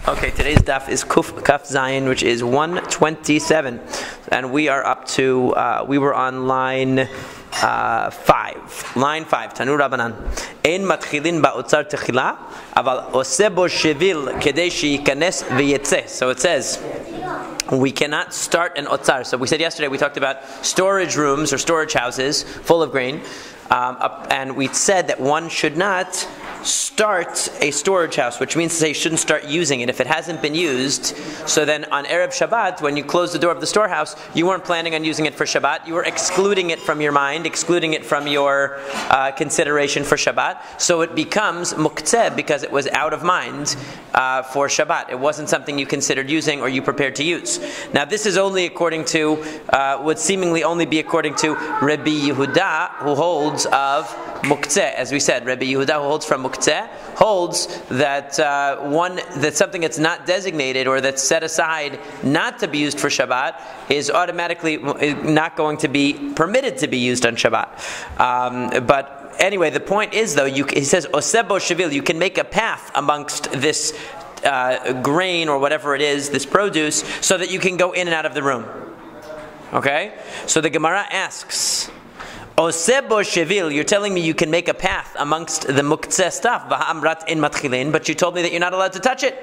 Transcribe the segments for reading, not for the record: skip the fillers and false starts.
Okay, today's daf is Kaf Zayin, which is 127, and we are up to. We were on line 5. Line 5. Tanu Rabbanan. Ein matchilin ba'otzar techila, aval osebo shevil kedei sheikanes v'yetzeh. So it says, we cannot start an otzar. So we said yesterday, we talked about storage rooms or storage houses full of grain, and we said that one should not start a storage house, which means to say you shouldn't start using it if it hasn't been used. So then on Erev Shabbat, when you close the door of the storehouse, you weren't planning on using it for Shabbat. You were excluding it from your mind, excluding it from your consideration for Shabbat. So it becomes muktzeh because it was out of mind for Shabbat. It wasn't something you considered using or you prepared to use. Now this is only according to, would seemingly only be according to Rabbi Yehuda, who holds of muktzeh. As we said, Rabbi Yehuda, who holds from muktzeh, holds that that something that's not designated or that's set aside not to be used for Shabbat is automatically not going to be permitted to be used on Shabbat. But anyway, the point is though, he says osebo shevil, you can make a path amongst this grain or whatever it is, this produce, so that you can go in and out of the room. Okay? So the Gemara asks, Osebo shevil, you're telling me you can make a path amongst the muktzeh stuff, v'ha'amrat in matchilin, but you told me that you're not allowed to touch it.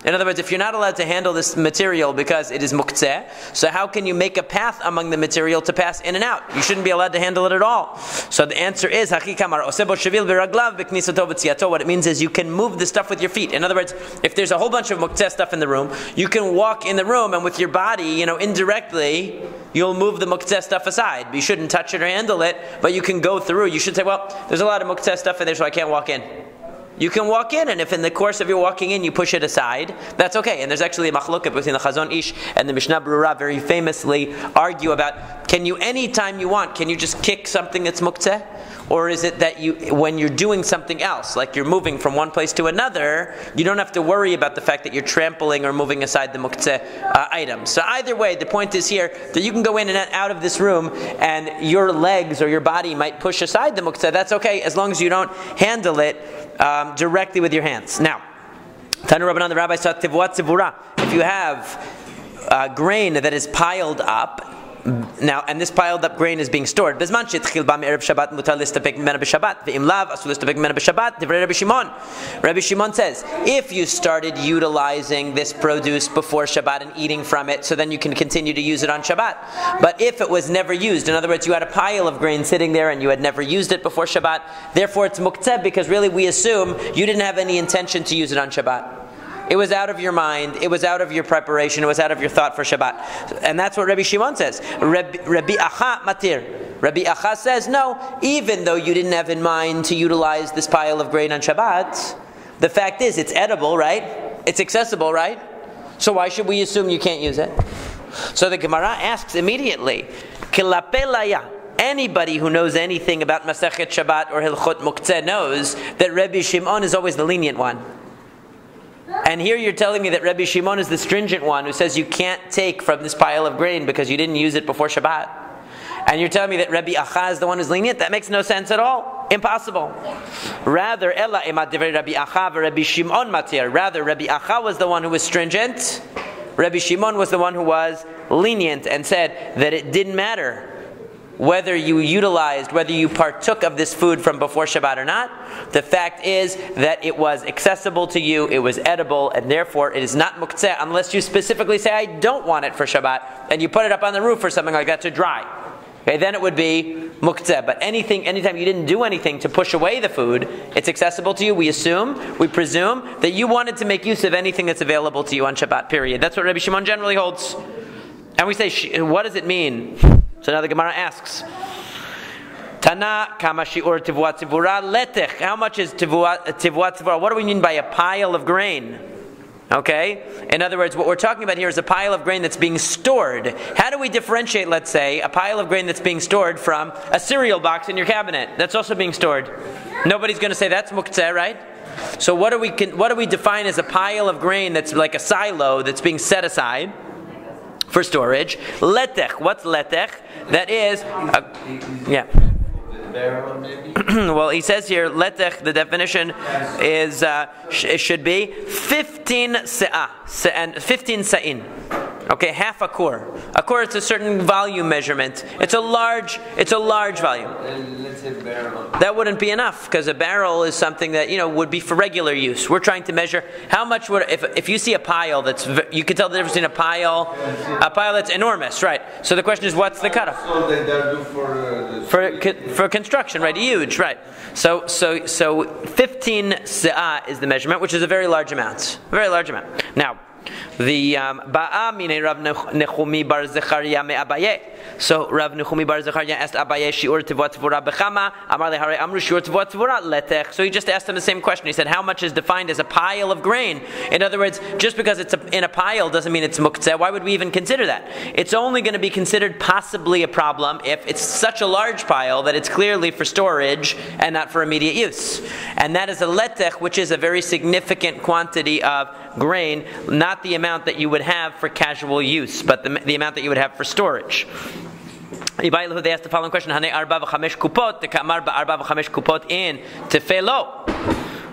In other words, if you're not allowed to handle this material because it is muktzeh, so how can you make a path among the material to pass in and out? You shouldn't be allowed to handle it at all. So the answer is, Hachikamar, Osebo shevil v'raglav v'knisato v'tziato. What it means is you can move the stuff with your feet. In other words, if there's a whole bunch of muktzeh stuff in the room, you can walk in the room and with your body, indirectly, you'll move the muktzeh stuff aside. You shouldn't touch it or handle it, but you can go through. You should say, well, there's a lot of muktzeh stuff in there, so I can't walk in. You can walk in, and if in the course of your walking in you push it aside, that's okay. And there's actually a machloket between the Chazon Ish and the Mishnah Berurah very famously argue about, can you anytime you want, can you just kick something that's muktzeh? Or is it that when you're doing something else, like you're moving from one place to another, you don't have to worry about the fact that you're trampling or moving aside the muktzeh items. So either way, the point is here that you can go in and out of this room and your legs or your body might push aside the muktzeh. That's okay as long as you don't handle it directly with your hands. Now, Tanu Rabbanan, the rabbi said, Tivuat Tzivura, if you have grain that is piled up, now, and this piled up grain is being stored. Rabbi Shimon says, if you started utilizing this produce before Shabbat and eating from it, so then you can continue to use it on Shabbat. But if it was never used, in other words, you had a pile of grain sitting there and you had never used it before Shabbat, therefore it's muktzeh because really we assume you didn't have any intention to use it on Shabbat. It was out of your mind, it was out of your preparation, it was out of your thought for Shabbat. And that's what Rabbi Shimon says. Rabbi Acha matir. Rabbi Acha says, no, even though you didn't have in mind to utilize this pile of grain on Shabbat, the fact is it's edible, right? It's accessible, right? So why should we assume you can't use it? So the Gemara asks immediately, Kilapelaya. Anybody who knows anything about Masekhet Shabbat or Hilchot Muktzeh knows that Rabbi Shimon is always the lenient one. And here you're telling me that Rabbi Shimon is the stringent one who says you can't take from this pile of grain because you didn't use it before Shabbat. And you're telling me that Rabbi Acha is the one who's lenient? That makes no sense at all. Impossible. Rather, Ella emat divrei Rabbi Acha Rabbi Shimon matir. Rather, Rabbi Acha was the one who was stringent. Rabbi Shimon was the one who was lenient and said that it didn't matter whether you utilized, whether you partook of this food from before Shabbat or not. The fact is that it was accessible to you, it was edible, and therefore it is not muktzeh unless you specifically say, I don't want it for Shabbat, and you put it up on the roof or something like that to dry. Okay, then it would be muktzeh. But anytime you didn't do anything to push away the food, it's accessible to you. We presume that you wanted to make use of anything that's available to you on Shabbat, period. That's what Rabbi Shimon generally holds. And we say, what does it mean? So now the Gemara asks, Tana kama shi'ur tivuat tzivura letech. How much is tivuat tzivura? What do we mean by a pile of grain? Okay? In other words, what we're talking about here is a pile of grain that's being stored. How do we differentiate, let's say, a pile of grain that's being stored from a cereal box in your cabinet that's also being stored? Nobody's going to say that's muktzeh, right? So what do we define as a pile of grain that's like a silo that's being set aside for storage? Letech. What's letech? That is, barrel, maybe? Well, he says here, letech, the definition is, it should be 15 se'ah, and 15 sa'in. Okay, half a core. A core is a certain volume measurement. It's a large volume. Let's say barrel. That wouldn't be enough, because a barrel is something that, would be for regular use. We're trying to measure how much would, if you see a pile you can tell the difference between a pile that's enormous, right? So the question is, what's the cutoff? So they'll do For construction, right? Huge, right? So 15 se'ah is the measurement, which is a very large amount. Very large amount. Now, the Ba'a mine Rav Nechumi bar Zechariah me Abaye. So Rav Nechumi bar Zechariah asked Abaye shiur tivot tvura bechama. Amar lehare amru shiur tivot tvura letech. So he just asked him the same question. He said, how much is defined as a pile of grain? In other words, just because it's in a pile doesn't mean it's muktzeh. Why would we even consider that? It's only going to be considered possibly a problem if it's such a large pile that it's clearly for storage and not for immediate use. And that is a letech, which is a very significant quantity of grain, not the amount that you would have for casual use, but the amount that you would have for storage. They asked the following question: Hane arba v'chamesh kupot, the kamar ba'arba v'chamesh kupot in tefelo.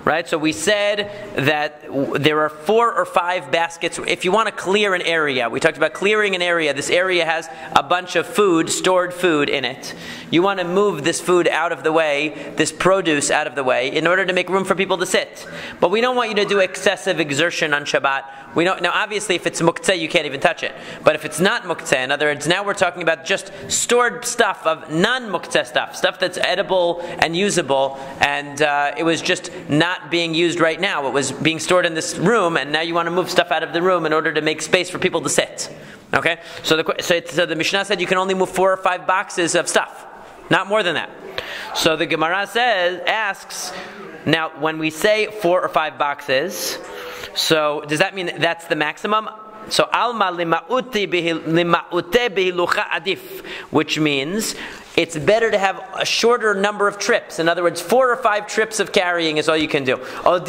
Right, so we said that there are 4 or 5 baskets. If you want to clear an area, we talked about clearing an area. This area has a bunch of food, stored food in it. You want to move this food out of the way, this produce out of the way, in order to make room for people to sit. But we don't want you to do excessive exertion on Shabbat. Now, obviously, if it's muktzeh, you can't even touch it. But if it's not muktzeh, in other words, now we're talking about just stored stuff of non-muktzeh stuff that's edible and usable, and it was just not being used right now. It was being stored in this room, and now you want to move stuff out of the room in order to make space for people to sit. Okay? So the Mishnah said you can only move 4 or 5 boxes of stuff. Not more than that. So the Gemara asks, now when we say 4 or 5 boxes, so does that mean that's the maximum? So alma lima'ute bihilucha adif, which means it's better to have a shorter number of trips. In other words, 4 or 5 trips of carrying is all you can do. Or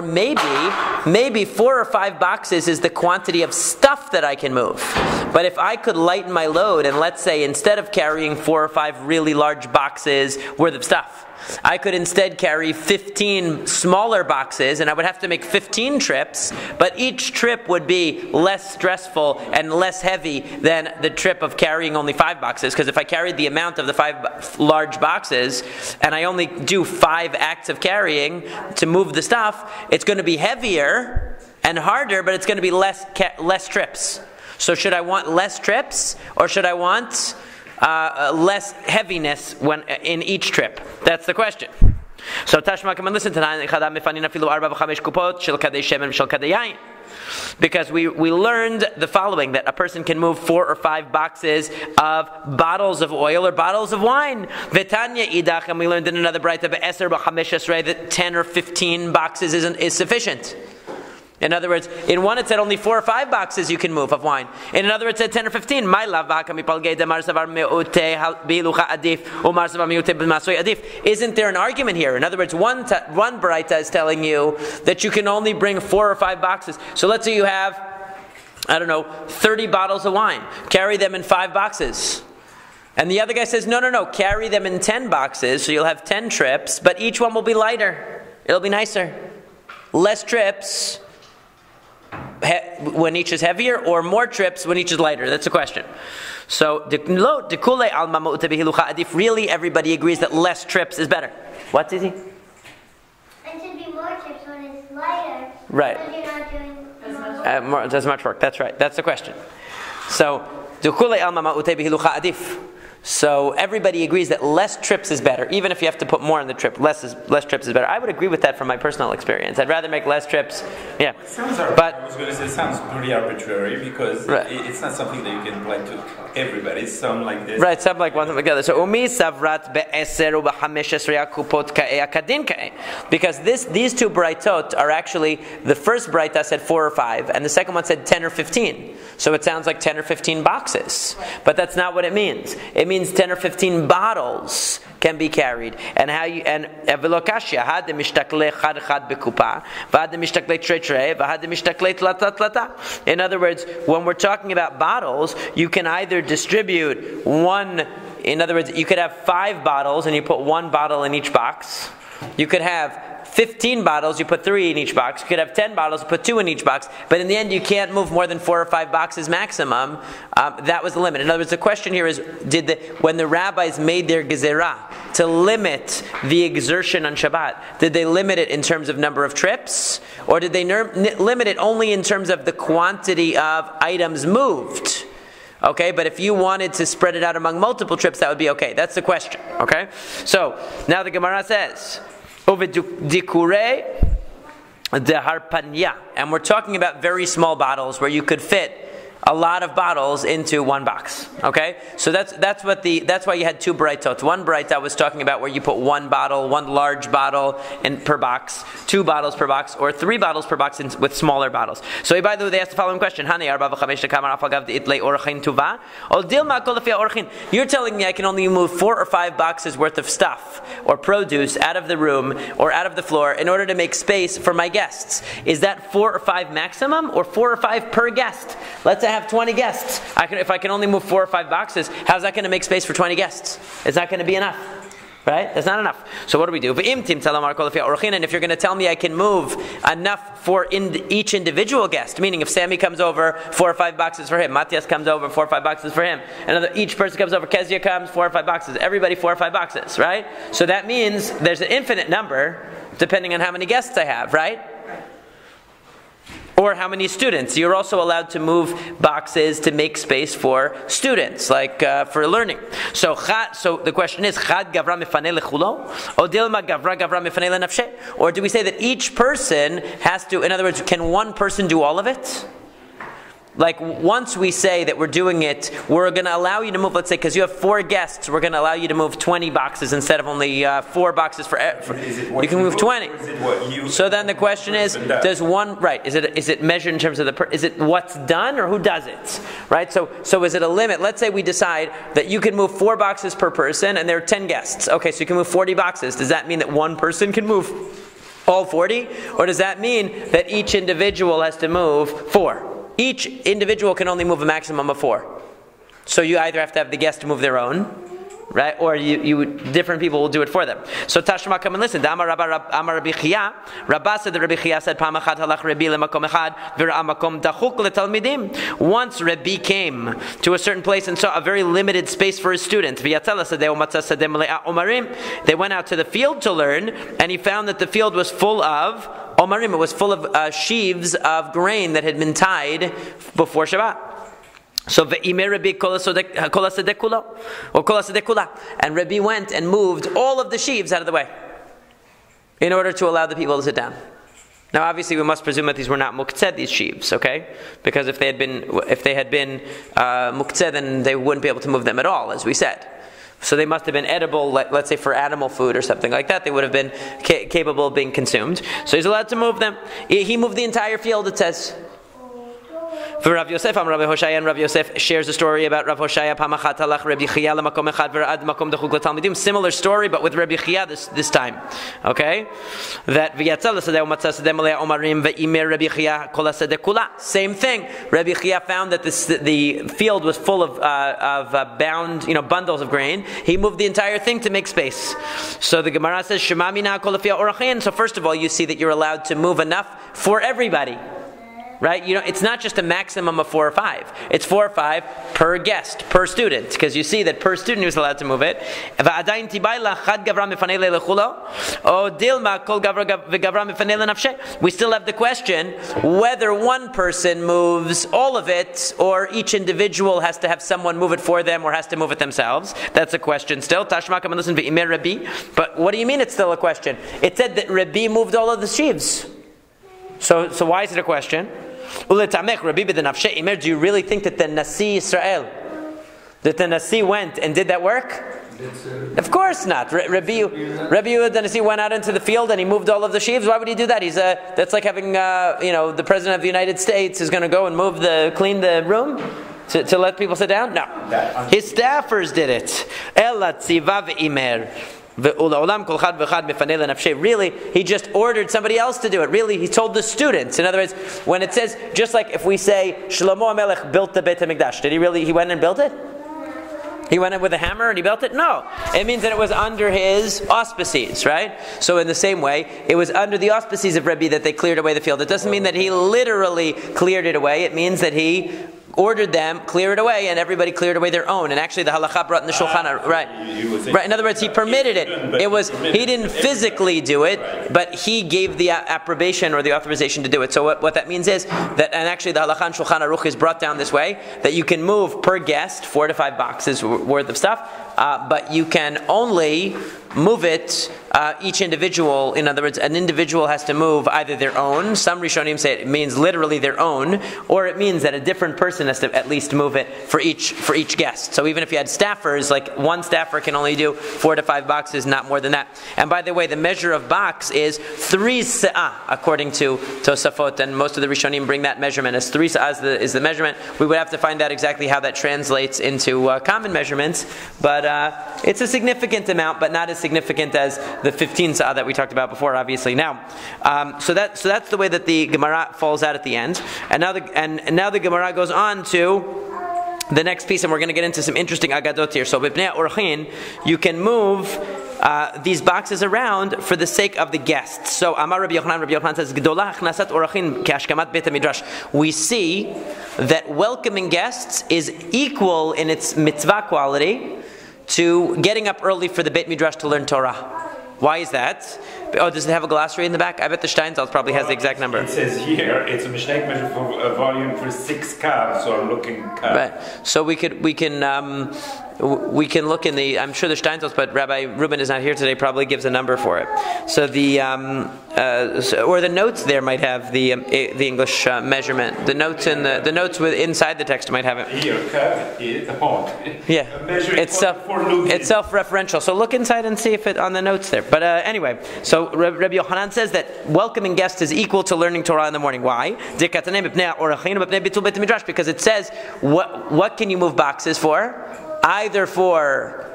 maybe 4 or 5 boxes is the quantity of stuff that I can move. But if I could lighten my load, and let's say instead of carrying 4 or 5 really large boxes worth of stuff, I could instead carry 15 smaller boxes, and I would have to make 15 trips, but each trip would be less stressful and less heavy than the trip of carrying only 5 boxes, because if I carried the amount of the 5 large boxes, and I only do 5 acts of carrying to move the stuff, it's going to be heavier and harder, but it's going to be less trips. So should I want less trips, or should I want less heaviness in each trip? That's the question. So Tashma, come and listen to that. Because we learned the following, that a person can move 4 or 5 boxes of bottles of oil or bottles of wine. Vetanya idach, and we learned in another braita that 10 or 15 boxes is sufficient. In other words, in one it said only 4 or 5 boxes you can move of wine. In another it said 10 or 15. Isn't there an argument here? In other words, one braita is telling you that you can only bring 4 or 5 boxes. So let's say you have, 30 bottles of wine. Carry them in 5 boxes. And the other guy says, no, carry them in 10 boxes, so you'll have 10 trips, but each one will be lighter. It'll be nicer. Less trips when each is heavier, or more trips when each is lighter? That's the question. So, really everybody agrees that less trips is better. What, Zizi? It should be more trips when it's lighter. Right. Because you're not doing as much work. That's right. That's the question. So, so everybody agrees that less trips is better, even if you have to put more on the trip. Less trips is better. I would agree with that from my personal experience. I'd rather make less trips. Yeah, I was going to say it sounds pretty arbitrary, because it's not something that you can apply to everybody. Some like this. Right, some like one together. So umi savrat be'eser u'b'chamesh kupot ka'e akadin ka'e, because these 2 braitot are actually, the first braita said 4 or 5, and the second one said 10 or 15. So it sounds like 10 or 15 boxes, but that's not what it means. It means 10 or 15 bottles can be carried. And how you, and velokashia had the mishtakle chad chad bekupa, v'had the mishtakle tre tre, v'had the mishtakle tlata tlata. In other words, when we're talking about bottles, you can either distribute one in other words, you could have 5 bottles and you put 1 bottle in each box. You could have 15 bottles, you put 3 in each box. You could have 10 bottles, you put 2 in each box. But in the end, you can't move more than 4 or 5 boxes maximum. That was the limit. In other words, the question here is, when the rabbis made their gezerah to limit the exertion on Shabbat, did they limit it in terms of number of trips? Or did they limit it only in terms of the quantity of items moved? Okay, but if you wanted to spread it out among multiple trips, that would be okay. That's the question. Okay? So, now the Gemara says, Dikure deharpanya. And we're talking about very small bottles where you could fit a lot of bottles into 1 box. Okay? So that's why you had 2 braitot. One braita was talking about where you put 1 bottle, 1 large bottle per box, 2 bottles per box, or 3 bottles per box with smaller bottles. So by the way, they asked the following question. You're telling me I can only move 4 or 5 boxes worth of stuff or produce out of the room or out of the floor in order to make space for my guests. Is that 4 or 5 maximum or 4 or 5 per guest? Let's say I have 20 guests. If I can only move 4 or 5 boxes, how's that going to make space for 20 guests? It's not going to be enough. Right? That's not enough. So what do we do? And if you're going to tell me I can move enough for each individual guest, meaning if Sammy comes over, 4 or 5 boxes for him, Matthias comes over, 4 or 5 boxes for him, each person comes over, Kezia comes, 4 or 5 boxes, everybody 4 or 5 boxes, right? So that means there's an infinite number depending on how many guests I have, right? Or how many students. You're also allowed to move boxes to make space for students, like for learning. So the question is, Chad gavra mifanei lechulo, or dilma gavra mifanei lenafshe? Or do we say that each person has to, in other words, can one person do all of it? Like, once we say that we're doing it, we're going to allow you to move, let's say, because you have 4 guests, we're going to allow you to move 20 boxes instead of only 4 boxes for you can move 20. So then the question is, does one, right, is it measured in terms of is it what's done or who does it? Right? So is it a limit? Let's say we decide that you can move 4 boxes per person and there are 10 guests. Okay, so you can move 40 boxes. Does that mean that one person can move all 40? Or does that mean that each individual has to move 4? Each individual can only move a maximum of 4. So you either have to have the guest move their own, right? Or different people will do it for them. So Tashma, come and listen. Amar Rabbi Chia. Rabba said that Rabbi Chia said, Pam achad halach Rabbi lemakom echad v'ra'a makom dachuk letalmidim. Once Rabbi came to a certain place and saw a very limited space for his students. They went out to the field to learn, and he found that the field was full of Omarim, it was full of sheaves of grain that had been tied before Shabbat. So and Rabbi went and moved all of the sheaves out of the way in order to allow the people to sit down. Now, obviously, we must presume that these were not muktzeh, these sheaves, okay? Because if they had been muktzeh, then they wouldn't be able to move them at all, as we said. So they must have been edible, let's say for animal food or something like that. They would have been capable of being consumed. So he's allowed to move them. He moved the entire field, it says. For Rav Yosef, Rav Hoshaya, and Rav Yosef shares a story about Rav Hoshaya. Similar story, but with Rabbi Chia this time. Okay, that same thing. Rabbi Chia found that the field was full of bound, bundles of grain. He moved the entire thing to make space. So the Gemara says, Shema mina kol lefi ha'orachin. So first of all, you see that you're allowed to move enough for everybody. Right? It's not just a maximum of 4 or 5. It's 4 or 5 per guest, per student. Because you see that per student he was allowed to move it. We still have the question whether one person moves all of it or each individual has to have someone move it for them or has to move it themselves. That's a question still. Tashma, come and listen to Imer Rabbi. But what do you mean it's still a question? It said that Rabbi moved all of the sheaves. So why is it a question? Do you really think that the Nasi Israel, that the Nasi went and did that work? Of course not. Rabbi Yehuda the Nasi went out into the field and he moved all of the sheaves. Why would he do that? That's like having the President of the United States is going to go and clean the room to let people sit down. No, his staffers did it. Really, he just ordered somebody else to do it. Really, he told the students. In other words, when it says, just like if we say Shlomo HaMelech built the Beit HaMikdash, did he went and built it? He went in with a hammer and he built it? No. It means that it was under his auspices, right? So in the same way, it was under the auspices of Rebbe that they cleared away the field. It doesn't mean that he literally cleared it away. It means that he ordered them, clear it away, and everybody cleared away their own. And actually the halakha brought in the Shulchan Aruch, right. In other words, he permitted it. He didn't physically do it, but he gave the approbation or the authorization to do it. So what that means is that, and actually the halakha in Shulchan Aruch is brought down this way, that you can move per guest 4 to 5 boxes worth of stuff, but you can only move it each individual. In other words, an individual has to move either their own. Some Rishonim say it means literally their own, or it means that a different person has to at least move it for each guest. So even if you had staffers, like one staffer can only do 4 to 5 boxes, not more than that. And by the way, the measure of box is 3 sa'ah, according to Tosafot, and most of the Rishonim bring that measurement as 3 sa'ah is the measurement. We would have to find out exactly how that translates into common measurements, but it's a significant amount, but not as significant as the 15 sa'ah that we talked about before, obviously. Now, so that's the way that the Gemara falls out at the end. And now the Gemara goes on to the next piece, and we're going to get into some interesting agadot here. So, b'pnei orchin, you can move these boxes around for the sake of the guests. So, Amar Rabbi Yochanan says, Gdolah achnasat orchin ke'ashkamat beit midrash. We see that welcoming guests is equal in its mitzvah quality to getting up early for the Beit Midrash to learn Torah. Why is that? Oh, does it have a glossary in the back? I bet the Steinsaltz probably has the exact number. It says here, it's a mistake measure for a volume for 6 kav, so I'm looking kav. Right. So we can look in the, I'm sure the Steinsaltz, but Rabbi Reuben is not here today, probably gives a number for it. So the, or the notes there might have the English measurement. The notes inside the text might have it. Here, kav is hot. Yeah. It's self-referential. So look inside and see if it on the notes there. But anyway, so Rabbi Yochanan says that welcoming guests is equal to learning Torah in the morning. Why? Because it says, what can you move boxes for? Either for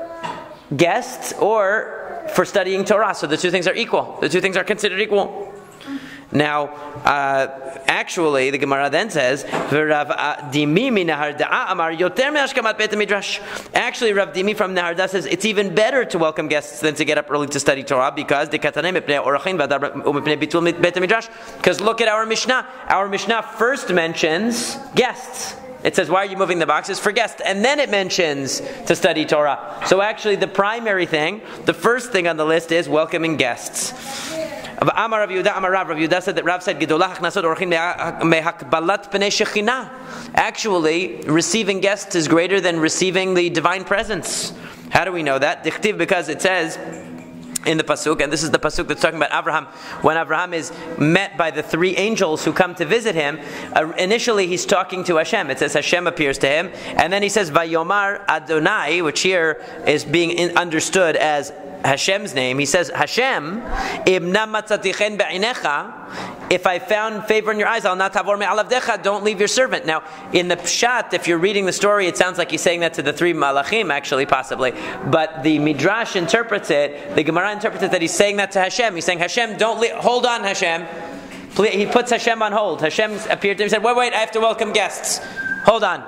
guests or for studying Torah. So the two things are equal. The two things are considered equal. Now, actually, the Gemara then says, actually, Rav Dimi from Naharda says it's even better to welcome guests than to get up early to study Torah, because look at our Mishnah. Our Mishnah first mentions guests. It says, why are you moving the boxes? For guests. And then it mentions to study Torah. So actually the primary thing, the first thing on the list is welcoming guests. Amar Rav Yehuda said that Rav said, actually, receiving guests is greater than receiving the divine presence. How do we know that? Because it says in the pasuk, and this is the pasuk that's talking about Abraham, when Abraham is met by the 3 angels who come to visit him. Initially he's talking to Hashem. It says Hashem appears to him, and then he says Vayomar Adonai, which here is being understood as Hashem's name. He says, Hashem, if I found favor in your eyes, I'll not tavor me'alavdecha, don't leave your servant. Now, in the pshat, if you're reading the story, it sounds like he's saying that to the 3 malachim, actually, possibly. But the Midrash interprets it, the Gemara interprets it that he's saying that to Hashem. He's saying, Hashem, don't leave, hold on, Hashem. He puts Hashem on hold. Hashem appeared to him and said, wait, I have to welcome guests. Hold on.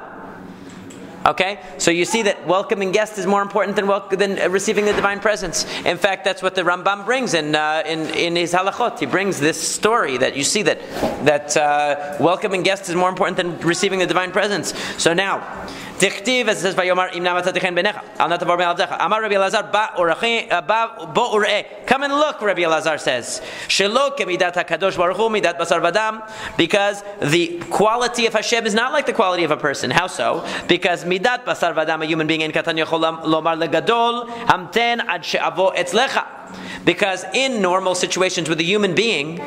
Okay, so you see that welcoming guests is more important than receiving the divine presence. In fact, that's what the Rambam brings in his halachot. He brings this story that you see that welcoming guests is more important than receiving the divine presence. So now, Tichtiv, as it says, Vayomar im namatatichen benecha, al natavar me'aldecha. Amar Rabbi Elazar, ba ur'eh. Come and look, Rabbi Elazar says. Shelo kemidat hakadosh baruch hu midat basar vadam. Because the quality of Hashem is not like the quality of a person. How so? Because midat basar vadam, a human being, en katan yochol lomar legadol, hamten ad she'avo etzlecha. Because in normal situations with a human being,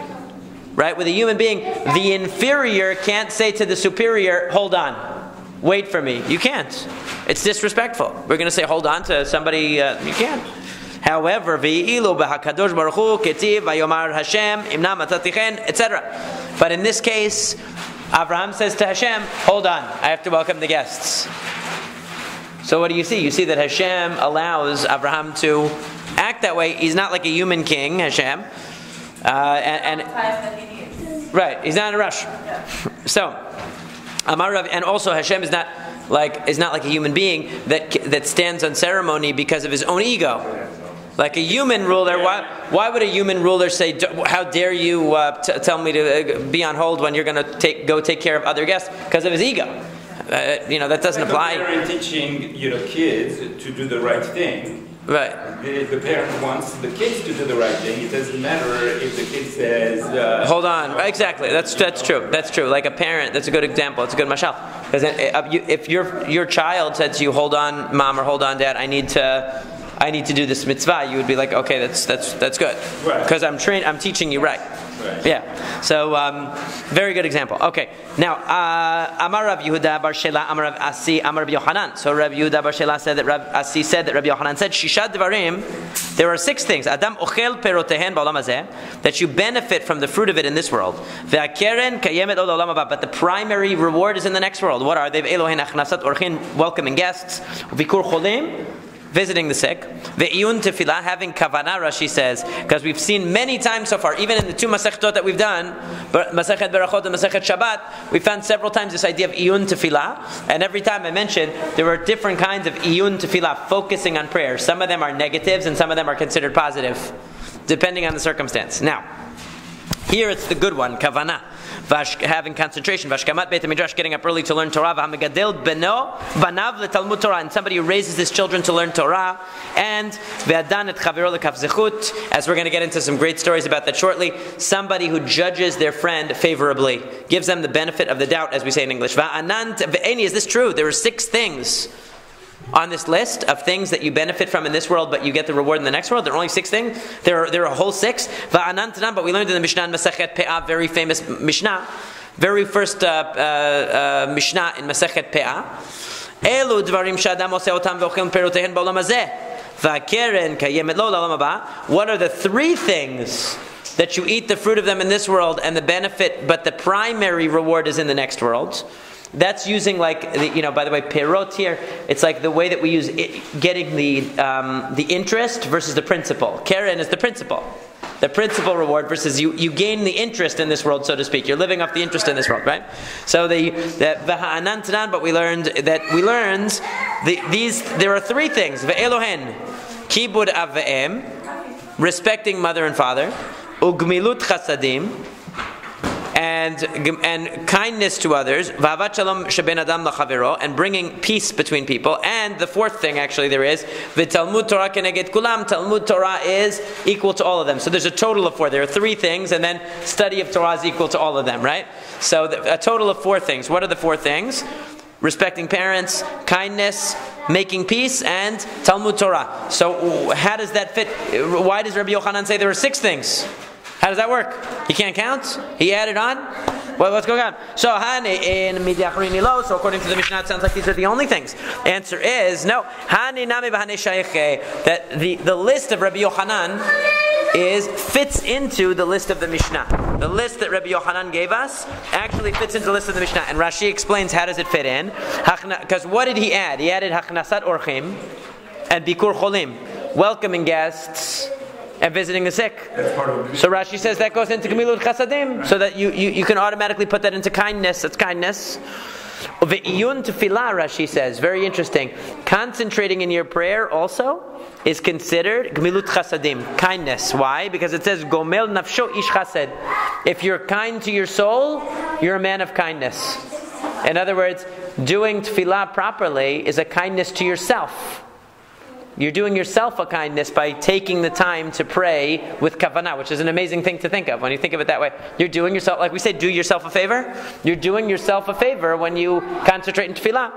right, the inferior can't say to the superior, hold on. Wait for me. You can't. It's disrespectful. We're going to say hold on to somebody. You can't. However, etc. But in this case, Abraham says to Hashem, hold on, I have to welcome the guests. So what do you see? You see that Hashem allows Abraham to act that way. He's not like a human king, Hashem. Right, he's not in a rush. Yeah. So, and also Hashem is not is not like a human being that stands on ceremony because of his own ego. Like a human ruler, why would a human ruler say, "How dare you tell me to be on hold when you're going to go take care of other guests?" Because of his ego. That doesn't apply. The parent teaching kids to do the right thing. Right. The parent wants the kids to do the right thing. It doesn't matter if the kid says. Hold on. Exactly. That's true. That's true. Like a parent. That's a good example. It's a good mashal. Because if your child said to you, "Hold on, mom," or "Hold on, dad," I need to do this mitzvah, you would be like, okay, that's good, because I'm teaching you right. Yeah. So very good example. Okay. Now Amar Rav Yehuda Bar Shela Amar Rav Asi Amar Rav Yochanan. So Rav Yehuda Bar Shela said that Rav Asi said that Rav Yochanan said Shisha Devarim. There are 6 things. Adam ochel perotehen ba'olam hazeh, that you benefit from the fruit of it in this world. Ve'akeren kayemet od olam haba. But the primary reward is in the next world. What are they? Elohen achnasat orchin, welcoming guests. Vikur cholim, visiting the sick. Ve'iyun tefillah, having kavanah, Rashi says, because we've seen many times so far, even in the 2 Masechtot that we've done, Masekhet Berachot and Masekhet Shabbat, we found several times this idea of iyun tefillah, and every time I mentioned, there are different kinds of iyun tefillah, focusing on prayer. Some of them are negatives, and some of them are considered positive, depending on the circumstance. Now, here it's the good one, kavanah. Having concentration, Vashkamat Beit HaMidrash, getting up early to learn Torah, V'hamegadel banav letalmud Torah, and somebody who raises his children to learn Torah, and Ve'adan et chavero lekaf zechut, as we're going to get into some great stories about that shortly, somebody who judges their friend favorably, gives them the benefit of the doubt, as we say in English. Va'anant ve'eni, is this true? There are 6 things on this list of things that you benefit from in this world, but you get the reward in the next world. There are only 6 things. There are a whole 6. But we learned in the Mishnah in Masekhet Pe'ah, very famous Mishnah, very first Mishnah in Masekhet Pe'ah. Elu dvarim shadam oseh otam ve'ochel perotehen ba'olam hazeh va'keren kayemet lo la'olam haba. What are the 3 things that you eat the fruit of them in this world and the benefit, but the primary reward is in the next world? That's using by the way, perot here, it's like the way that we use getting the interest versus the principal. Keren is the principal reward versus you gain the interest in this world, so to speak. You're living off the interest in this world, right? So but we learned there are 3 things. Ve'elohen, kibud avve'em, respecting mother and father, ugmilut chasadim, and kindness to others, v'avat shalom sheben adam lachavero, and bringing peace between people. And the 4th thing actually there is, v'talmud Torah keneged kulam, Talmud Torah is equal to all of them. So there's a total of 4. There are 3 things, and then study of Torah is equal to all of them, right? So a total of 4 things. What are the 4 things? Respecting parents, kindness, making peace, and Talmud Torah. So how does that fit? Why does Rabbi Yochanan say there are 6 things? How does that work? He can't count? He added on? Well, what's going on? So according to the Mishnah, it sounds like these are the only things. Answer is no. That the list of Rabbi Yochanan fits into the list of the Mishnah. The list that Rabbi Yochanan gave us actually fits into the list of the Mishnah. And Rashi explains how does it fit in. Because what did he add? He added Hachnasat Orchim and Bikur Cholim, welcoming guests and visiting the sick. So Rashi says that goes into Gemilut Chasadim, so that you can automatically put that into kindness. That's kindness. Ve'iyun tefillah, Rashi says, very interesting. Concentrating in your prayer also is considered Gemilut Chasadim, kindness. Why? Because it says Gomel nafsho ish chased. If you're kind to your soul, you're a man of kindness. In other words, doing tefillah properly is a kindness to yourself. You're doing yourself a kindness by taking the time to pray with kavanah, which is an amazing thing to think of when you think of it that way. You're doing yourself, like we say, do yourself a favor. You're doing yourself a favor when you concentrate in tefillah.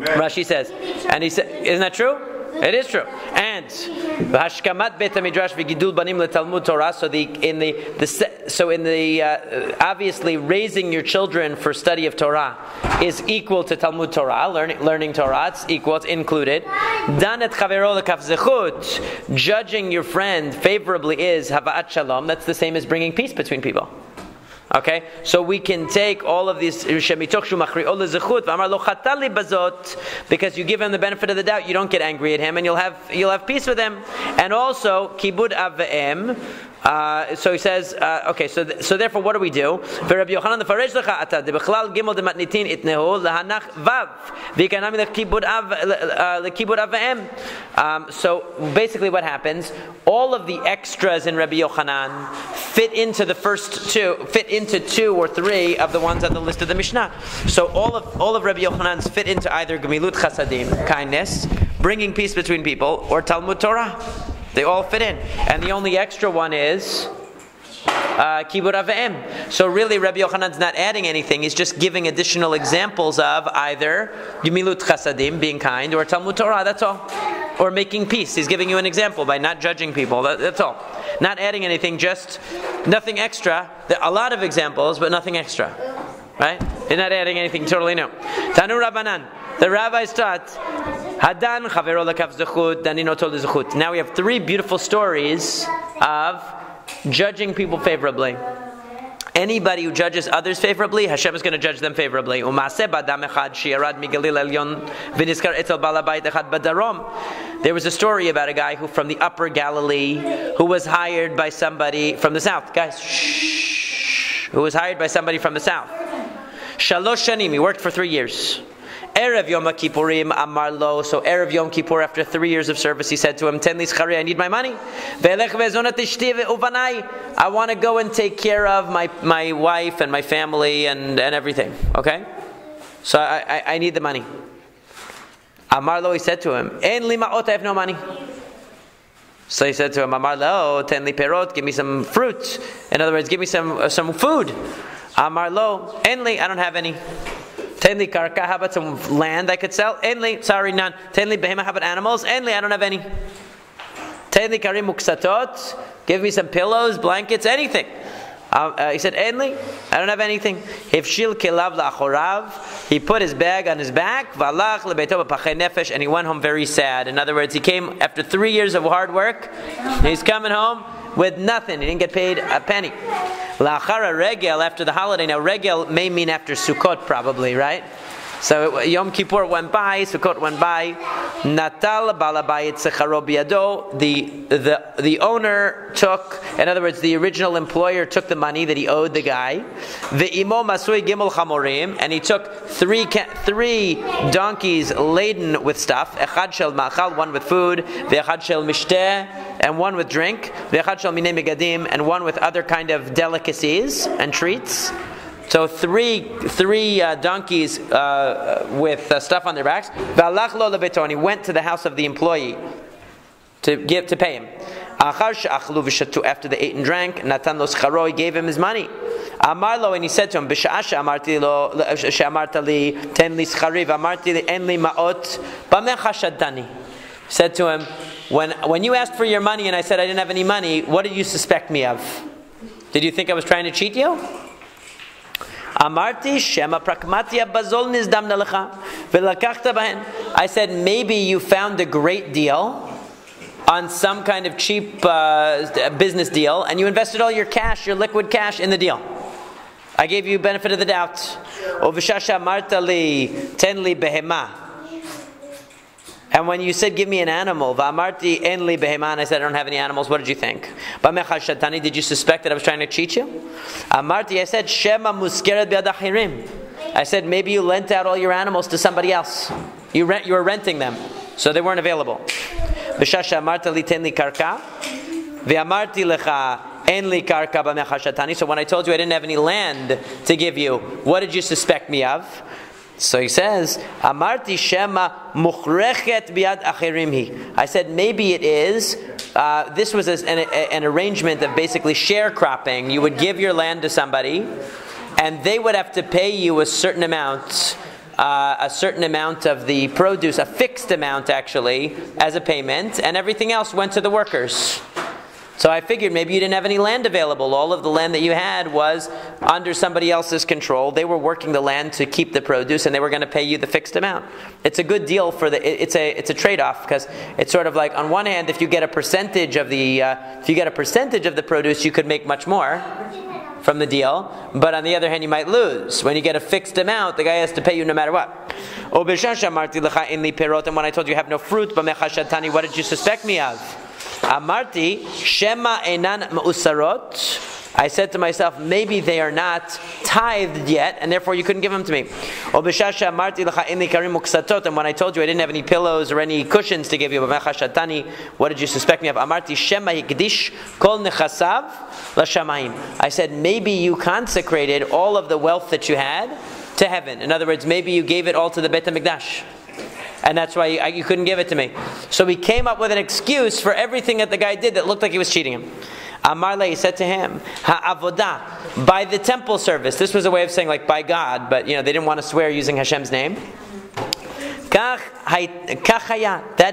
Rashi says, and he said, isn't that true? It is true. And Hashkamat Beit HaMidrash v'gidul banim letalmud Torah. So obviously raising your children for study of Torah is equal to Talmud Torah, learning Torah. It's equal. It's included. Dan et chavero lekaf zechut, judging your friend favorably is hava'at shalom. That's the same as bringing peace between people. Okay, so we can take all of these because you give him the benefit of the doubt, you don't get angry at him, and you'll have peace with him. And also kibud avve'em, So he says, okay, so therefore what do we do? Rabbi Yochanan faresh lecha ata de bechlal gimel de matnitin itnehu lehanach vav v'kanami lekibud avem. So basically what happens, all of the extras in Rabbi Yochanan fit into two or three of the ones on the list of the Mishnah. So all of Rabbi Yochanan's fit into either gemilut chasadim, kindness, bringing peace between people, or Talmud Torah. They all fit in. And the only extra one is Kibud Avim. So really Rabbi Yochanan's not adding anything. He's just giving additional examples of either Gemilut Chasadim, being kind, or Talmud Torah, that's all. Or making peace. He's giving you an example by not judging people. That's all. Not adding anything, just nothing extra. There are a lot of examples, but nothing extra. Right? He's not adding anything totally new. Tanu Rabbanan. The rabbis taught, Hadan chavero lekav zechut, danino tol zechut. Now we have three beautiful stories of judging people favorably. Anybody who judges others favorably, Hashem is going to judge them favorably. There was a story about a guy who from the upper Galilee who was hired by somebody from the south. Guys, shh. Who was hired by somebody from the south. Shalosh shanim, he worked for 3 years. Erev Yom Kippurim Amar Lo. So Erev Yom Kippur, after 3 years of service, he said to him, Ten li schari, I need my money. I want to go and take care of my wife and my family and everything. Okay? So I need the money. Amar Lo, he said to him, En li ma'ot, I have no money. So he said to him, Amar Lo, ten li perot, give me some fruit. In other words, give me some food. Amar Lo, En li, I don't have any. Tenli karka, how about some land I could sell? Enli, sorry, none. Tenli behema, how about animals? Enli, I don't have any. Tenli karim muksatot, give me some pillows, blankets, anything. He said, Enli, I don't have anything. Hifshil kilav la'achorav, he put his bag on his back, v'alach lebeito b'pachei nefesh, and he went home very sad. In other words, he came after 3 years of hard work, he's coming home with nothing. He didn't get paid a penny. La'achara regel, after the holiday. Now regel may mean after Sukkot probably, right? So Yom Kippur went by, Sukkot went by. Natal balabayit secharo biyado. The owner took, in other words, the original employer took the money that he owed the guy. Ve'imo masui gimel chamorim, and he took three donkeys laden with stuff. Echad shel ma'achal, one with food. Ve'echad shel mishteh, and one with drink. Ve'echad shel minei megadim, and one with other kind of delicacies and treats. So three donkeys with stuff on their backs. And he went to the house of the employee to pay him. After they ate and drank, Natan lo scharo, he gave him his money. Amar lo, and he said to him, B'sha'asha amarti lo, she'amarta li, ten li schari, v'amarti li, en li ma'ot, b'mecha shadtani. He said to him, when you asked for your money and I said I didn't have any money, what did you suspect me of? Did you think I was trying to cheat you? Amarti shema prakmatia bazol nizdam nelecha velakachta bahen. I said maybe you found a great deal on some kind of cheap business deal, and you invested all your cash, your liquid cash, in the deal. I gave you benefit of the doubt. Ovishasha marta li ten li behema. And when you said, give me an animal, va'amarti en li behema, and I said, I don't have any animals, what did you think? B'mechad shatani, did you suspect that I was trying to cheat you? Amarti, I said, shema muskeret bi'ad achirim. I said, maybe you lent out all your animals to somebody else. You were renting them, so they weren't available. B'shasha amarta li ten li karka, ve'amarti lecha en li karka b'mechad shatani. So when I told you I didn't have any land to give you, what did you suspect me of? So he says, Amarti shema muchrechet biad achirimhi. I said, maybe it is. This was an arrangement of basically sharecropping. You would give your land to somebody, and they would have to pay you a certain amount of the produce, a fixed amount actually, as a payment, and everything else went to the workers. So I figured maybe you didn't have any land available. All of the land that you had was under somebody else's control. They were working the land to keep the produce, and they were going to pay you the fixed amount. It's a good deal for it's a trade-off, because it's sort of like, on one hand, if you get a percentage of the produce, you could make much more from the deal. But on the other hand, you might lose. When you get a fixed amount, the guy has to pay you no matter what. And when I told you have no fruit, what did you suspect me of? Amarti, Shema Einan Me'usarot. I said to myself, maybe they are not tithed yet, and therefore you couldn't give them to me. And when I told you I didn't have any pillows or any cushions to give you, what did you suspect me of? I said, maybe you consecrated all of the wealth that you had to heaven. In other words, maybe you gave it all to the Beit HaMikdash. And that's why you couldn't give it to me. So he came up with an excuse for everything that the guy did that looked like he was cheating him. Amarle said to him, Ha'avodah, by the temple service. This was a way of saying like by God, but they didn't want to swear using Hashem's name. That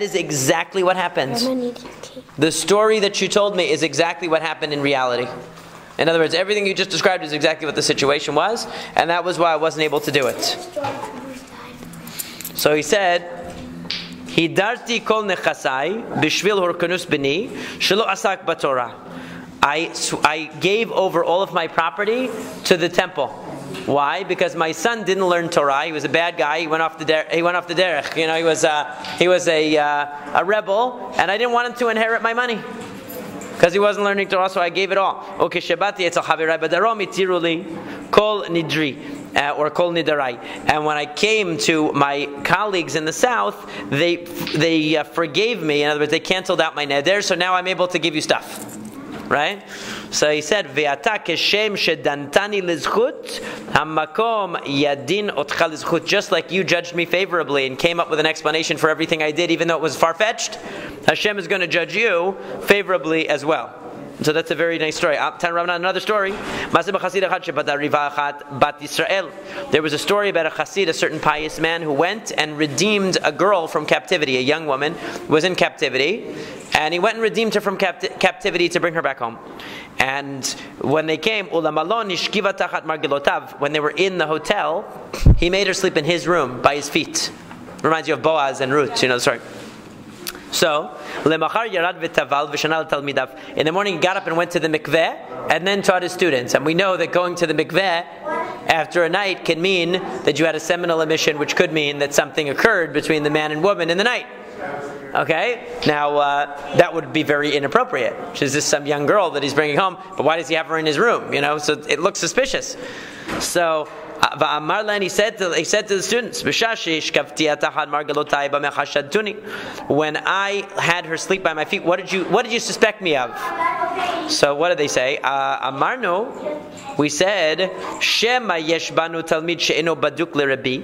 is exactly what happened. The story that you told me is exactly what happened in reality. In other words, everything you just described is exactly what the situation was, and that was why I wasn't able to do it. So he said, Hidarti kol nechasai b'shvil horkanus b'ni shelo asak b'torah. I gave over all of my property to the temple. Why? Because my son didn't learn Torah. He was a bad guy. He went off the derech. He was a rebel, and I didn't want him to inherit my money because he wasn't learning Torah. So I gave it all. Okay, Shabbat etzel chaverai b'darom itiruli kol nidri. Or kol nidarai. And when I came to my colleagues in the south, they forgave me. In other words, they canceled out my neder. So now I'm able to give you stuff. Right? So he said, "Ve'ata keshem shedantani lizchut, hamakom yadin otcha lizchut." Just like you judged me favorably and came up with an explanation for everything I did, even though it was far-fetched, Hashem is going to judge you favorably as well. So that's a very nice story. Another story. There was a story about a chassid, a certain pious man, who went and redeemed a girl from captivity. A young woman was in captivity, and he went and redeemed her from captivity to bring her back home. And when they came, when they were in the hotel, he made her sleep in his room by his feet. Reminds you of Boaz and Ruth, the story. So, in the morning he got up and went to the mikveh and then taught his students. And we know that going to the mikveh after a night can mean that you had a seminal emission, which could mean that something occurred between the man and woman in the night. Okay? Now, that would be very inappropriate. Is this some young girl that he's bringing home? But why does he have her in his room? So it looks suspicious. So, he said to the students, when I had her sleep by my feet, what did you suspect me of? So what did they say? Amarno, we said, Shema yeshbanu talmid she'eno baduk l'Rabbi.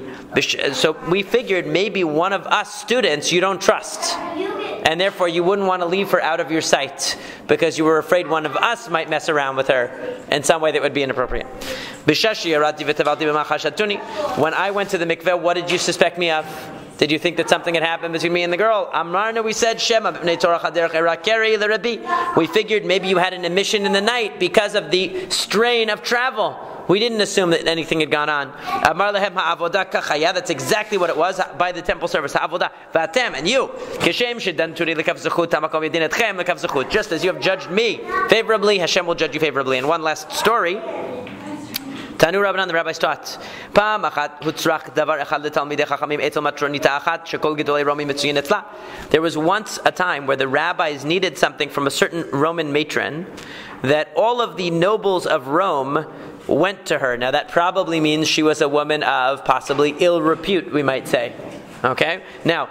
So we figured maybe one of us students you don't trust, and therefore you wouldn't want to leave her out of your sight because you were afraid one of us might mess around with her in some way that would be inappropriate. When I went to the mikveh, what did you suspect me of? Did you think that something had happened between me and the girl? Amarna, we said, Shema b'nei Torah chaderech erakeri l'Rabbi. We figured maybe you had an emission in the night because of the strain of travel. We didn't assume that anything had gone on. Amar lehem ha'avodah kachaya. That's exactly what it was by the temple service. Ha'avodah v'atem, and you, kishem shedanturi l'kav zechut hamakom yedin etchem l'kav zechut. Just as you have judged me favorably, Hashem will judge you favorably. And one last story. Tanu Rabbanan, the rabbis taught. There was once a time where the rabbis needed something from a certain Roman matron, that all of the nobles of Rome went to her. Now that probably means she was a woman of possibly ill repute, we might say. Okay? Now,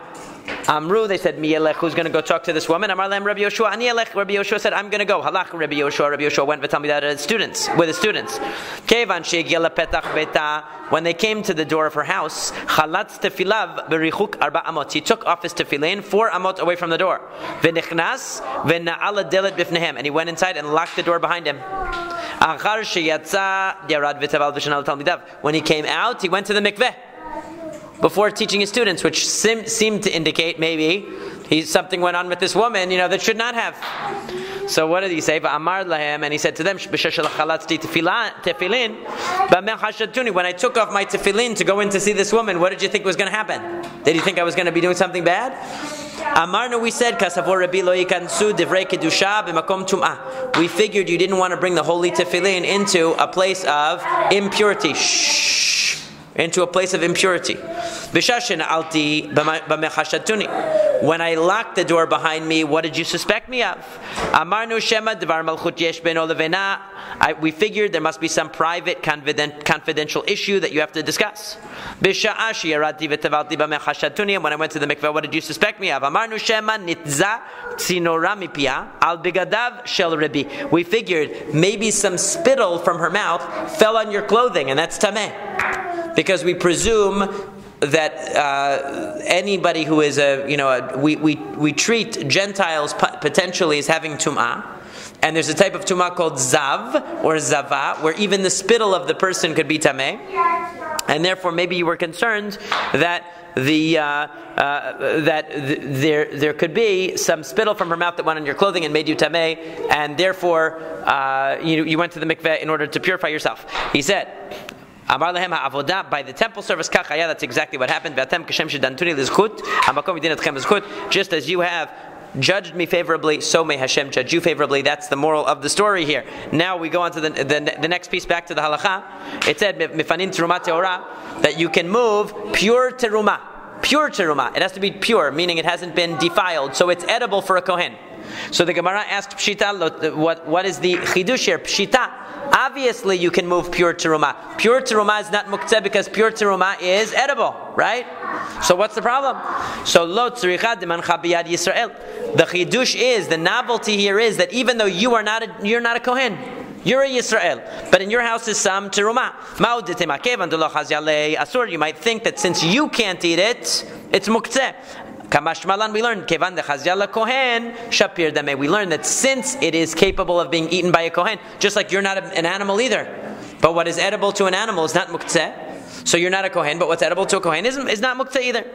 Amru, they said, Miyelech, who's going to go talk to this woman? Amar Lem Rabbi Yoshua, Anielech, Rabbi Yoshua said, I'm going to go. Halach Rabbi Yoshua went with his students. Kevan she'egia lepetach beta, when they came to the door of her house, Chalatz tefilav berichuk arba amot. He took off his tefillin 4 amot away from the door. V'nichnas v'na'ala delet bifnehem, and he went inside and locked the door behind him. Achar sheyatza yarad v'teval v'shanal talmidav. When he came out, he went to the mikveh before teaching his students, which seemed to indicate maybe something went on with this woman, that should not have. So what did he say? Amar lahem, and he said to them, when I took off my tefillin to go in to see this woman, what did you think was going to happen? Did you think I was going to be doing something bad? Amarna, we said, we figured you didn't want to bring the holy tefillin into a place of impurity. Into a place of impurity. when I locked the door behind me, what did you suspect me of? Amarnu shema devar malchut yesh beno levena. We figured there must be some private, confidential issue that you have to discuss. B'sha'ashi yarati v'tavalti b'meh chashatuni. When I went to the mikveh, what did you suspect me of? Amarnu shema nitza tzinora mipia al bigadav shel Rabbi. We figured maybe some spittle from her mouth fell on your clothing, and that's tameh, because we presume that anybody who is we treat Gentiles potentially as having tum'ah, and there's a type of tum'ah called zav or zava, where even the spittle of the person could be tameh, and therefore maybe you were concerned that there could be some spittle from her mouth that went on your clothing and made you tameh, and therefore you went to the mikveh in order to purify yourself. He said, Amar lehem ha'avodah, by the temple service, kachaya, that's exactly what happened. Just as you have judged me favorably, so may Hashem judge you favorably. That's the moral of the story here. Now we go on to the next piece, back to the halacha. It said, mifanin teruma teora, that you can move pure teruma. Pure teruma. It has to be pure, meaning it hasn't been defiled, so it's edible for a kohen. So the Gemara asked Pshita, what is the chidush here? Pshita. Obviously, you can move pure teruma. Pure teruma is not muktzeh because pure teruma is edible, right? So what's the problem? So lo tzricha demancha biyad Yisrael. The chidush is, the novelty here is that even though you're not a kohen, you're a Yisrael, but in your house is some teruma. You might think that since you can't eat it, it's muktzeh. Kamashmalan, we learned kevan de chazia kohen shapir dame. We learned that since it is capable of being eaten by a kohen, just like you're not an animal either, but what is edible to an animal is not muktzeh. So you're not a kohen, but what's edible to a kohen is not muktzeh either.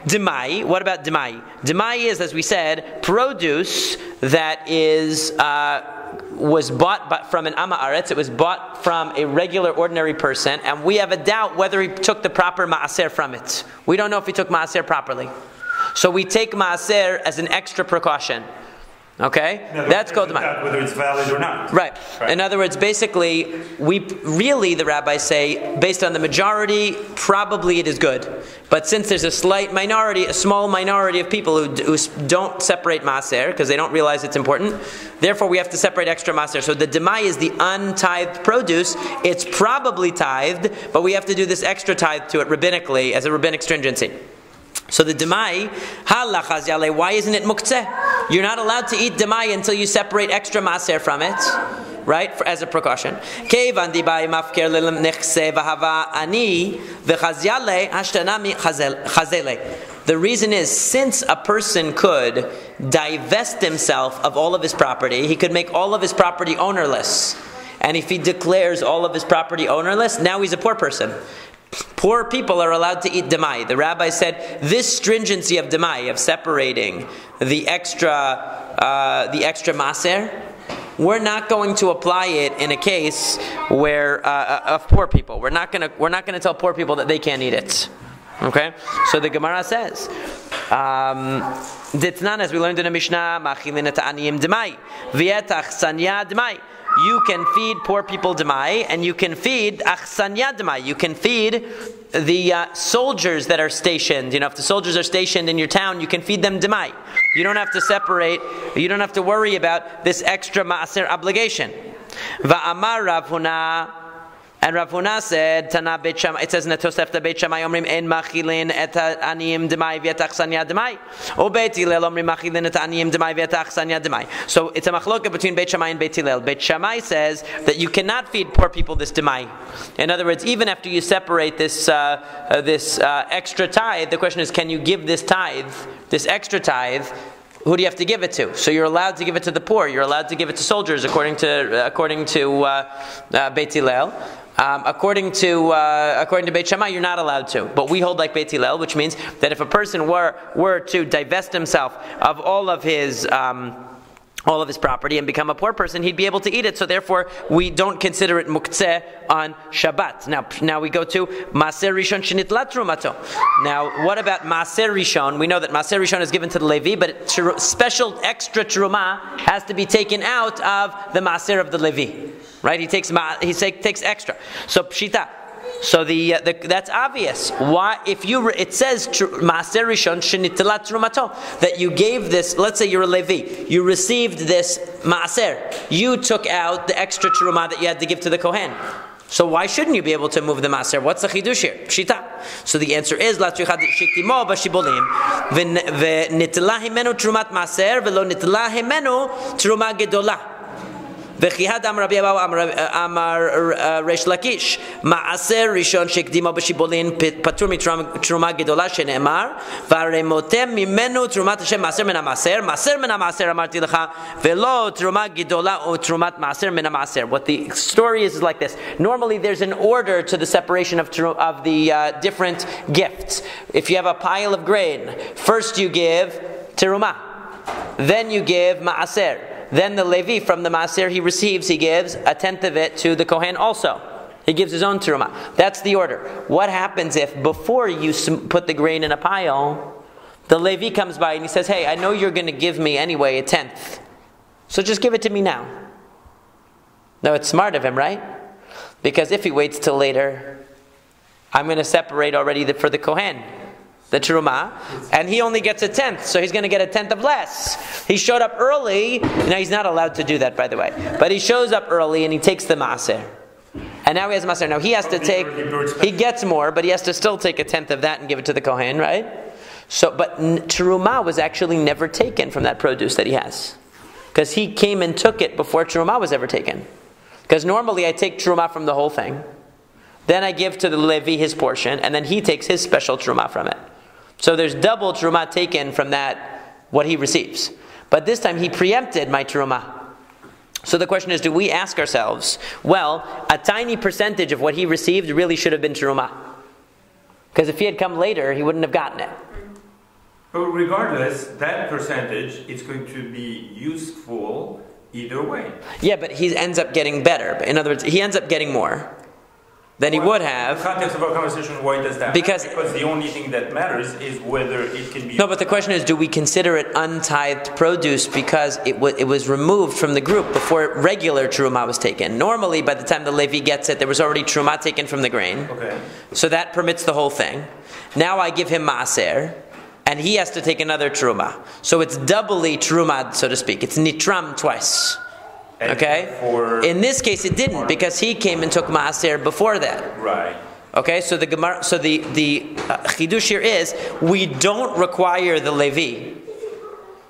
Demai. What about demai? Demai is, as we said, produce that was bought from an Amma Aretz. It was bought from a regular, ordinary person, and we have a doubt whether he took the proper Ma'aser from it. We don't know if he took Ma'aser properly. So we take Ma'aser as an extra precaution. Okay? That's called Demai. Whether it's valid or not. Right. In other words, basically, the rabbis say, based on the majority, probably it is good. But since there's a small minority of people who don't separate Maaser, because they don't realize it's important, therefore we have to separate extra Maaser. So the Demai is the untithed produce. It's probably tithed, but we have to do this extra tithe to it rabbinically, as a rabbinic stringency. So the demai, why isn't it muktzeh? You're not allowed to eat demai until you separate extra maser from it, right? As a precaution. The reason is, since a person could divest himself of all of his property, he could make all of his property ownerless. And if he declares all of his property ownerless, now he's a poor person. Poor people are allowed to eat demai. The rabbi said this stringency of demai, of separating the extra maser, we're not going to apply it in a case where of poor people. We're not going to tell poor people that they can't eat it. Okay, so the Gemara says, Ditnan, as we learned in the Mishnah, machilin et aniyim demai, v'etach sanya demai. You can feed poor people demai, and you can feed achsanya demai. You can feed the soldiers that are stationed. If the soldiers are stationed in your town, you can feed them demai. You don't have to separate. You don't have to worry about this extra maaser obligation. Va'amar Rav Huna. And Rav Huna said, Tana Beit Shammai, it says in the Tosefta Beit Shammai, Omrim en machilin et aniyim demai v'et achsanya demai. O Beit Hillel omrim machilin et aniyim demai v'et achsanya demai. So it's a machloka between Beit Shammai and Beit Hillel. Beit Shammai says that you cannot feed poor people this demai. In other words, even after you separate this extra tithe, the question is, can you give this tithe, this extra tithe? Who do you have to give it to? So you're allowed to give it to the poor. You're allowed to give it to soldiers, according to Beit Hillel. According to Beit Shammai, you're not allowed to. But we hold like Beit Hillel, which means that if a person were to divest himself of all of his property and become a poor person, he'd be able to eat it. So therefore, we don't consider it muktzeh on Shabbat. Now we go to Maser Rishon Shenitlat Trumato. Now, what about Maser Rishon? We know that Maser Rishon is given to the Levi, but special extra truma has to be taken out of the Maser of the Levi. Right? He takes extra. So Pshita. So that's obvious. Why? If it says Maaser Rishon Shenitla Trumato, that you gave this. Let's say you're a Levi. You received this Maaser. You took out the extra Truma that you had to give to the Kohen. So why shouldn't you be able to move the Maaser? What's the chidush here? Pshita. So the answer is La Tzricha Shiktimo Bashibolim V'nitla Himenu Trumat Maaser V'lo Nitla Himenu Truma Gedola. V'chihad Amar Rabbi Abahu Amar Reish Lakish Maaser Rishon Shekdimo B'Shibolin Patur Truma Gedola Shene'emar V'aremotem Mimenu Trumat Hashem Maaser Min HaMaaser Maaser Min HaMaaser Amarti Lecha V'lo Truma Gedola O Trumat Maaser Min HaMaaser. What the story is like this. Normally there's an order to the separation of the different gifts. If you have a pile of grain, first you give Terumah, then you give Maaser. Then the Levi, from the Maaser he receives, he gives a tenth of it to the Kohen also. He gives his own Terumah. That's the order. What happens if, before you put the grain in a pile, the Levi comes by and he says, hey, I know you're going to give me anyway a tenth, so just give it to me now. No, it's smart of him, right? Because if he waits till later, I'm going to separate already for the Kohen the Terumah, and he only gets a tenth, so he's going to get a tenth of less. He showed up early. Now he's not allowed to do that, by the way, but he shows up early and he takes the Maaser, and now he has Maaser. Now he has to take, he gets more, but he has to still take a tenth of that and give it to the Kohen, right? So, but Terumah was actually never taken from that produce that he has, because he came and took it before Terumah was ever taken. Because normally I take Terumah from the whole thing, then I give to the Levi his portion, and then he takes his special Terumah from it. So there's double Terumah taken from that, what he receives. But this time he preempted my Terumah. So the question is, do we ask ourselves, well, a tiny percentage of what he received really should have been Terumah. Because if he had come later, he wouldn't have gotten it. But regardless, that percentage is going to be useful either way. Yeah, but he ends up getting better. In other words, he ends up getting more than he would have. In the context of our conversation, why does that because matter? Because the only thing that matters is whether it can be... No, but the question is, do we consider it untithed produce because it was removed from the group before regular Terumah was taken? Normally, by the time the Levi gets it, there was already Terumah taken from the grain. Okay. So that permits the whole thing. Now I give him Maaser, and he has to take another Terumah. So it's doubly Terumah, so to speak. It's Nitram twice. Okay? In this case, it didn't, because he came and took Maaser before that. Right. Okay, so the chidush here is, we don't require the Levi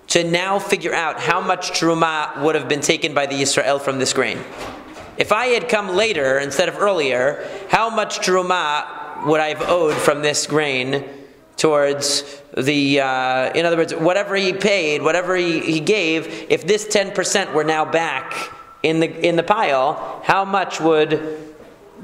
to now figure out how much Terumah would have been taken by the Yisrael from this grain. If I had come later instead of earlier, how much Terumah would I have owed from this grain towards the, in other words, whatever he paid, whatever he gave, if this 10% were now back in the pile, how much would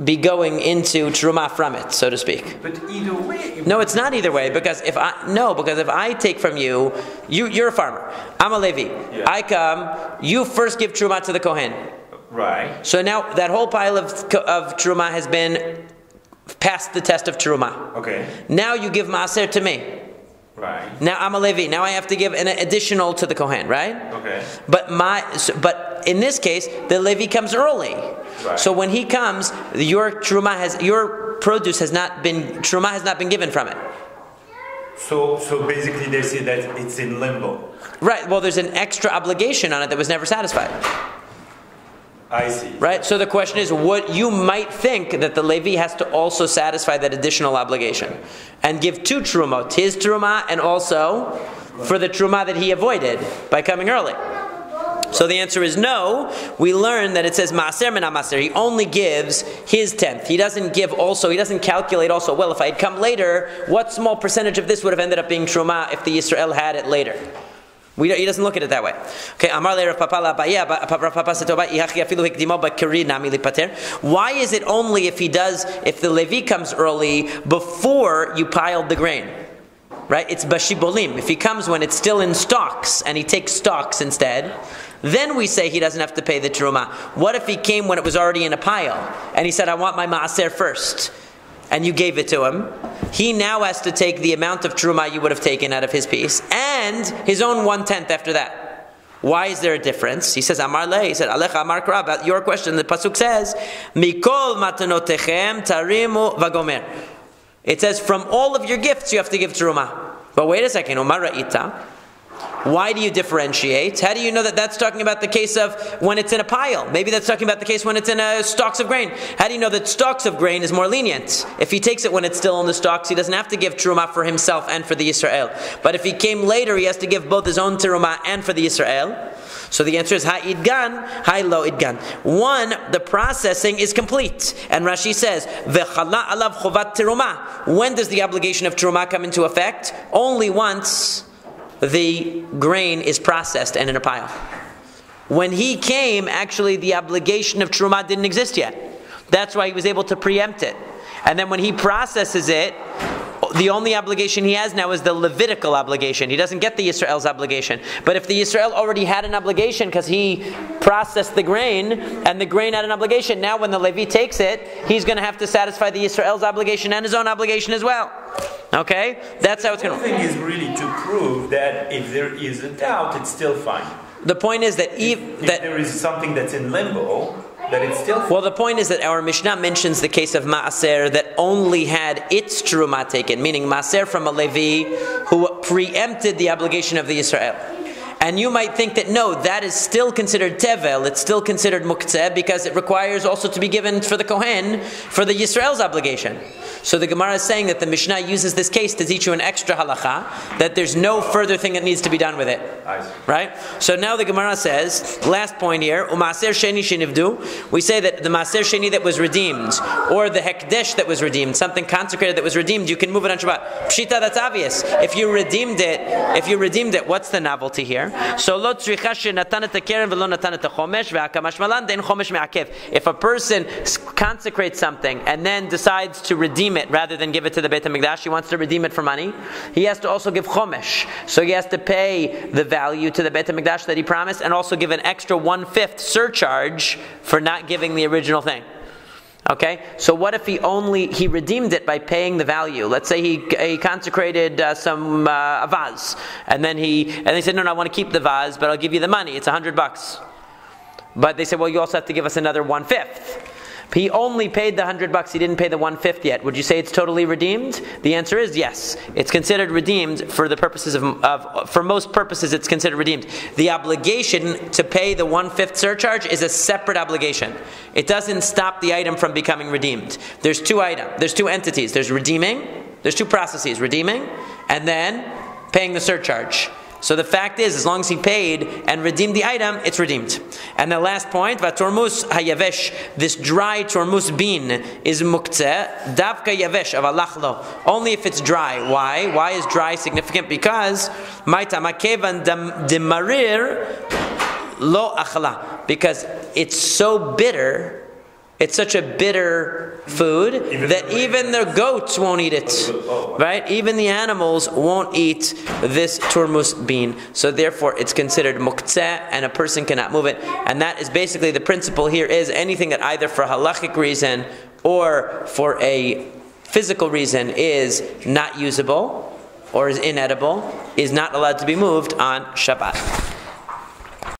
be going into Terumah from it, so to speak? But either way... No, it's not either way, because if I take from you, you're a farmer, I'm a Levi, yeah. I come, you first give Terumah to the Kohen. Right. So now that whole pile of Terumah has been passed the test of Terumah. Okay. Now you give Maaser to me. Right. Now I'm a Levi. Now I have to give an additional to the Kohen, right? Okay. But in this case, the Levi comes early. Right. So when he comes, your produce has not been given from it. So basically they say that it's in limbo. Right. Well, there's an extra obligation on it that was never satisfied. I see. Right? So the question is, what you might think that the Levi has to also satisfy that additional obligation and give two Terumot, his Terumah and also for the Terumah that he avoided by coming early. So the answer is no. We learn that it says Maaser min HaMaaser. He only gives his tenth. He doesn't calculate also, well, if I had come later, what small percentage of this would have ended up being Terumah if the Yisrael had it later? He doesn't look at it that way. Okay, why is it only if the Levi comes early before you piled the grain? Right? It's bashibolim. If he comes when it's still in stalks and he takes stalks instead, then we say he doesn't have to pay the terumah. What if he came when it was already in a pile and he said, I want my maaser first, and you gave it to him? He now has to take the amount of terumah you would have taken out of his piece and his own 1/10 after that. Why is there a difference? He says, Amar le, he said, Alecha Amar Kra, about your question, the Pasuk says, Mikol matanotechem tarimu vagomer. It says, from all of your gifts you have to give teruma. But wait a second, Umar Ra'ita. Why do you differentiate? How do you know that that's talking about the case of when it's in a pile? Maybe that's talking about the case when it's in stalks of grain. How do you know that stalks of grain is more lenient? If he takes it when it's still in the stalks, he doesn't have to give teruma for himself and for the Yisrael. But if he came later, he has to give both his own teruma and for the Yisrael. So the answer is ha'idgan, ha'lo idgan. One, the processing is complete. And Rashi says, V'chala alav chovat teruma. When does the obligation of teruma come into effect? Only once the grain is processed and in a pile. When he came, actually the obligation of teruma didn't exist yet. That's why he was able to preempt it. And then when he processes it, the only obligation he has now is the Levitical obligation. He doesn't get the Yisrael's obligation. But if the Yisrael already had an obligation because he processed the grain, and the grain had an obligation, now when the Levi takes it, he's going to have to satisfy the Yisrael's obligation and his own obligation as well. Okay? That's how it's going to work. The thing is really to prove that if there is a doubt, it's still fine. The point is that if there is something that's in limbo, that it's still fine. Well, the point is that our Mishnah mentions the case of Maaser that only had its teruma taken, meaning Maaser from a Levi who preempted the obligation of the Yisrael. And you might think that no, that is still considered tevel, it's still considered muktzeh because it requires also to be given for the Kohen for the Yisrael's obligation. So the Gemara is saying that the Mishnah uses this case to teach you an extra halacha, that there's no further thing that needs to be done with it. Right? So now the Gemara says, last point here, U'maser sheni shenivdu, we say that the Maser Sheni that was redeemed, or the Hekdesh that was redeemed, something consecrated that was redeemed, you can move it on Shabbat. Pshita, that's obvious. If you redeemed it, what's the novelty here? So lo tzricha shenatan et hakeren v'lo natan et hachomesh ve'hakamash malan dein chomesh me'akev. If a person consecrates something and then decides to redeem it rather than give it to the Beit HaMikdash, he wants to redeem it for money, he has to also give chomesh. So he has to pay the value to the Beit HaMikdash that he promised and also give an extra 1/5 surcharge for not giving the original thing. Okay, so what if he redeemed it by paying the value? Let's say he consecrated some a vase, and they said, no, I want to keep the vase, but I'll give you the money. It's $100. But they said, well, you also have to give us another 1/5. He only paid the $100. He didn't pay the 1/5 yet. Would you say it's totally redeemed? The answer is yes. It's considered redeemed for the purposes for most purposes. It's considered redeemed. The obligation to pay the 1/5 surcharge is a separate obligation. It doesn't stop the item from becoming redeemed. There's two entities. There's redeeming. There's two processes: redeeming and then paying the surcharge. So the fact is, as long as he paid and redeemed the item, it's redeemed. And the last point, Vatormus hayavesh, this dry tormus bean is muktzeh, davka yavesh avalachlo, only if it's dry. Why? Why is dry significant? Because maita makevan demarir lo achla, because it's so bitter. It's such a bitter food that even the goats won't eat it, right? Even the animals won't eat this turmus bean. So therefore, it's considered muktzeh, and a person cannot move it. And that is basically the principle here: is anything that either for halachic reason or for a physical reason is not usable or is inedible is not allowed to be moved on Shabbat.